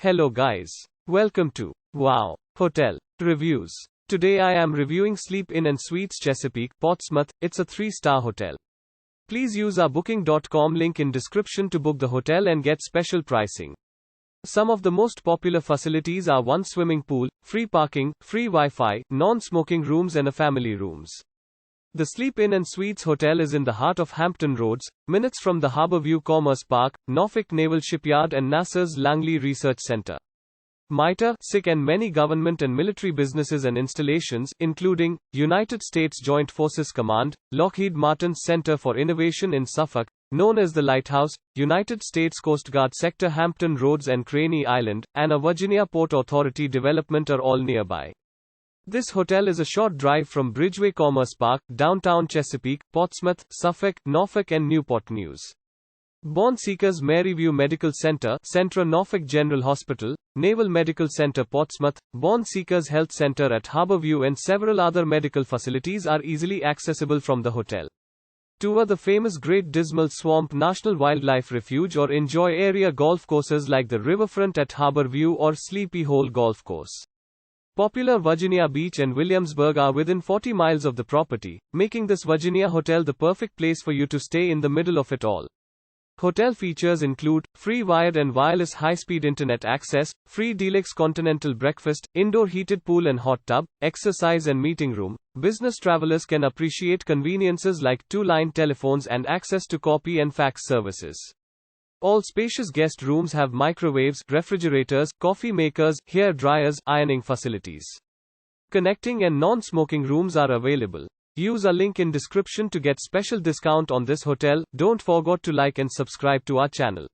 Hello guys. Welcome to Wow Hotel Reviews. Today I am reviewing Sleep Inn and Suites Chesapeake, Portsmouth. It's a 3-star hotel. Please use our booking.com link in description to book the hotel and get special pricing. Some of the most popular facilities are one swimming pool, free parking, free Wi-Fi, non-smoking rooms and a family rooms. The Sleep Inn and Suites Hotel is in the heart of Hampton Roads, minutes from the Harbour View Commerce Park, Norfolk Naval Shipyard and NASA's Langley Research Center. MITRE, SAIC and many government and military businesses and installations, including United States Joint Forces Command, Lockheed Martin's Center for Innovation in Suffolk, known as the Lighthouse, United States Coast Guard Sector Hampton Roads and Craney Island, and a Virginia Port Authority development are all nearby. This hotel is a short drive from Bridgeway Commerce Park, downtown Chesapeake, Portsmouth, Suffolk, Norfolk and Newport News. Born Secours Maryview Medical Center, Sentara Norfolk General Hospital, Naval Medical Center Portsmouth, Born Secours Health Center at Harbour View and several other medical facilities are easily accessible from the hotel. Tour the famous Great Dismal Swamp National Wildlife Refuge or enjoy area golf courses like the Riverfront at Harbour View or Sleepy Hole Golf Course. Popular Virginia Beach and Williamsburg are within 40 miles of the property, making this Virginia hotel the perfect place for you to stay in the middle of it all. Hotel features include free wired and wireless high-speed internet access, free deluxe continental breakfast, indoor heated pool and hot tub, exercise and meeting room. Business travelers can appreciate conveniences like 2-line telephones and access to copy and fax services. All spacious guest rooms have microwaves, refrigerators, coffee makers, hair dryers, ironing facilities. Connecting and non-smoking rooms are available. Use a link in description to get special discount on this hotel. Don't forget to like and subscribe to our channel.